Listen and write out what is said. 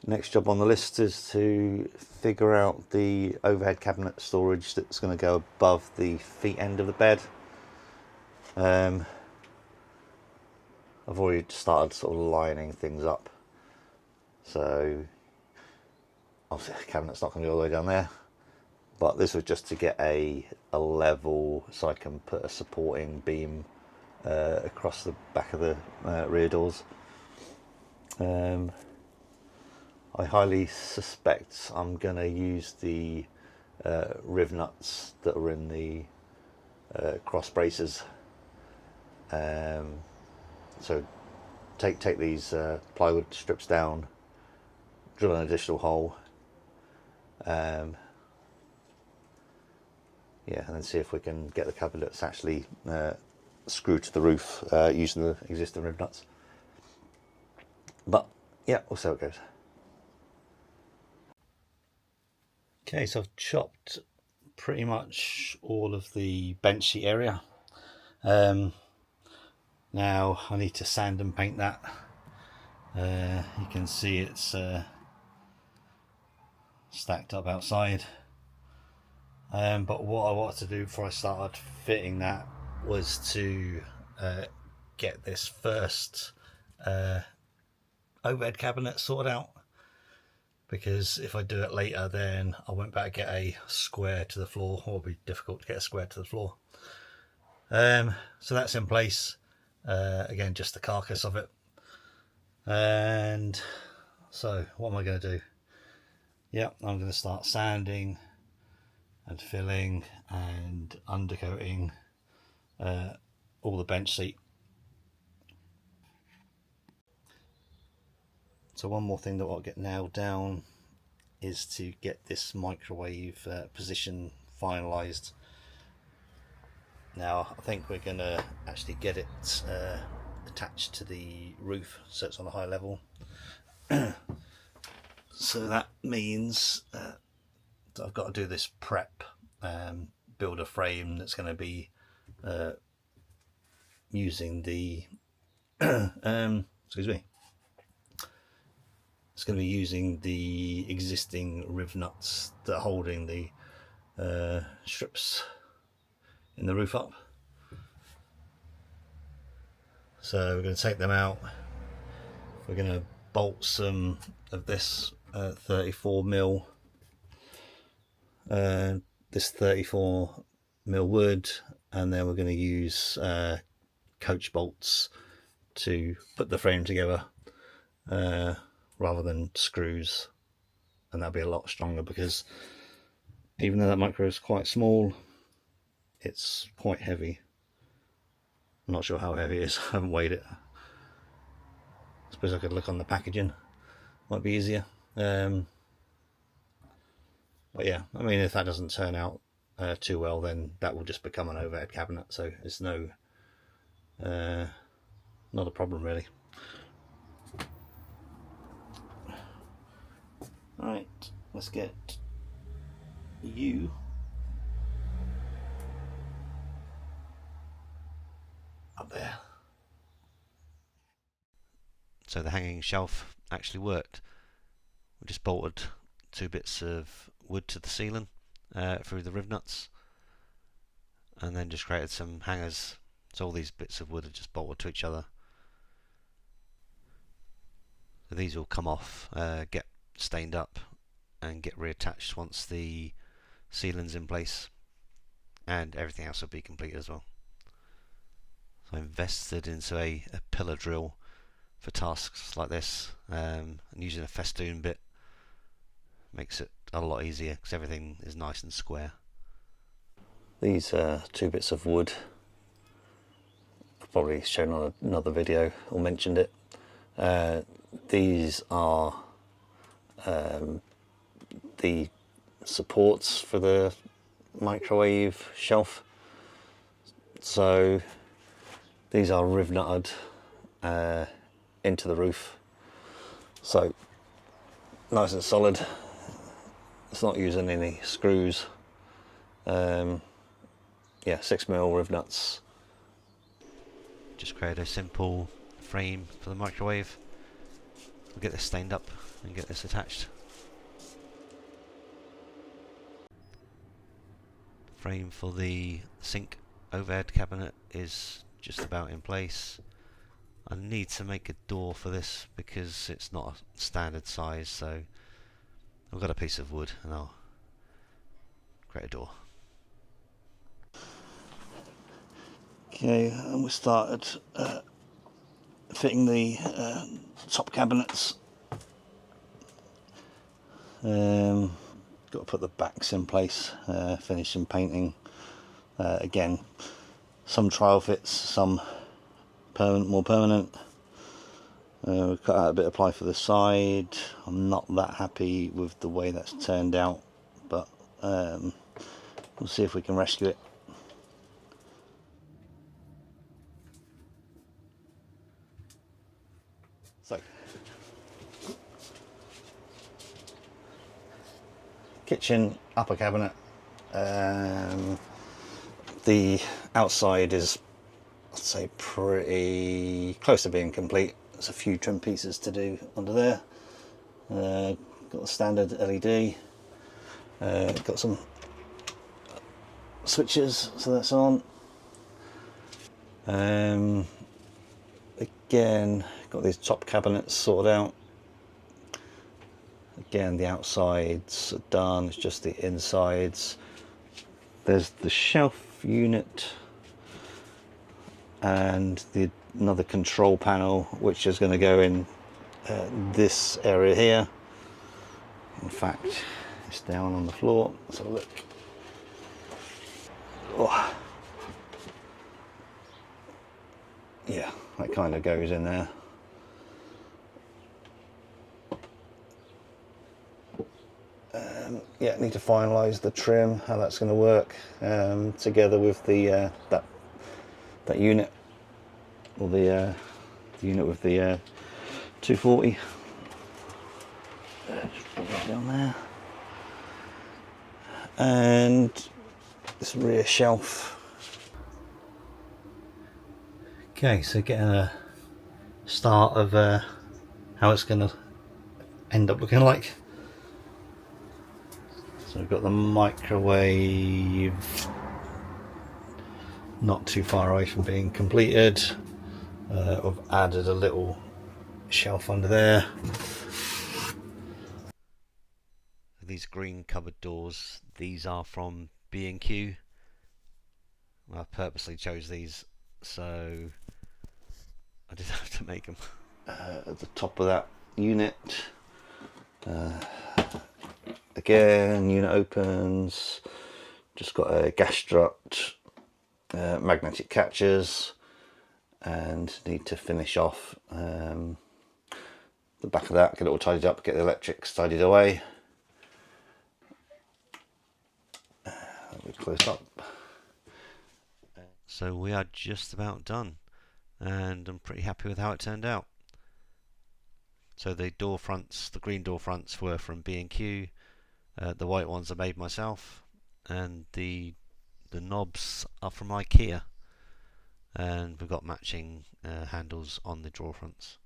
Next job on the list is to figure out the overhead cabinet storage that's going to go above the feet end of the bed. I've already started sort of lining things up, so obviously the cabinet's not going to go all the way down there, but this was just to get a level so I can put a supporting beam across the back of the rear doors. I highly suspect I'm going to use the riv nuts that are in the cross braces. So take these plywood strips down, drill an additional hole, yeah, and then see if we can get the cabinets actually screwed to the roof using the existing riv nuts. But yeah, we'll see how it goes. Okay, so I've chopped pretty much all of the bench seat area. Now I need to sand and paint that. You can see it's stacked up outside. But what I wanted to do before I started fitting that was to get this first overhead cabinet sorted out, because if I do it later then I won't be able to get a square to the floor, or it'll be difficult to get a square to the floor. So that's in place. Again, just the carcass of it. And so what am I going to do? Yeah, I'm going to start sanding and filling and undercoating all the bench seat. So one more thing that I'll get nailed down is to get this microwave position finalised. Now I think we're going to actually get it attached to the roof so it's on a high level. So that means that I've got to do this prep, build a frame that's going to be using the excuse me, it's going to be using the existing riv nuts that are holding the strips in the roof up. So we're going to take them out. We're going to bolt some of this 34mm this 34mm wood, and then we're going to use coach bolts to put the frame together rather than screws, and that'll be a lot stronger, because even though that micro is quite small, it's quite heavy. I'm not sure how heavy it is. I haven't weighed it. I suppose I could look on the packaging, might be easier. But yeah, I mean, if that doesn't turn out too well, then that will just become an overhead cabinet, so it's not a problem really. Alright, let's get you up there. So the hanging shelf actually worked. We just bolted 2 bits of wood to the ceiling through the riv nuts, and then just created some hangers. So all these bits of wood are just bolted to each other. So these will come off, get stained up, and get reattached once the ceiling's in place, and everything else will be completed as well. So I invested into a pillar drill for tasks like this, and using a festoon bit makes it a lot easier because everything is nice and square. These 2 bits of wood, I've probably shown on another video or mentioned it. These are the supports for the microwave shelf. So these are riv nutted into the roof, so nice and solid. It's not using any screws. Yeah, 6mm riv nuts. Just create a simple frame for the microwave. We'll get this stained up and get this attached. Frame for the sink overhead cabinet is just about in place. I need to make a door for this because it's not a standard size, so I've got a piece of wood and I'll create a door. Okay, and we started fitting the top cabinets. Got to put the backs in place, finishing painting. Again, some trial fits, some more permanent. We've cut out a bit of ply for the side. I'm not that happy with the way that's turned out, but we'll see if we can rescue it. So, kitchen upper cabinet. The outside is, I'd say, pretty close to being complete. There's a few trim pieces to do under there. Got the standard LED. Got some switches, so that's on. Again, got these top cabinets sorted out. Again, the outsides are done, it's just the insides. There's the shelf unit and another control panel, which is going to go in this area here. In fact, it's down on the floor. Let's have a look. Oh. Yeah, that kind of goes in there. Yeah, need to finalise the trim, how that's going to work together with the that unit, or the unit with the 240. Just put that down there, and this rear shelf. Okay, so getting a start of how it's going to end up looking like. So we've got the microwave not too far away from being completed. I've added a little shelf under there. These green cupboard doors, these are from B&Q. I purposely chose these, so I did have to make them. At the top of that unit, again, unit opens, just got a gas strut, magnetic catchers, and need to finish off the back of that, get it all tidied up, get the electrics tidied away. We close up. So we are just about done, and I'm pretty happy with how it turned out. So the door fronts, the green door fronts, were from B&Q. The white ones I made myself, and the knobs are from IKEA. And we've got matching handles on the drawer fronts.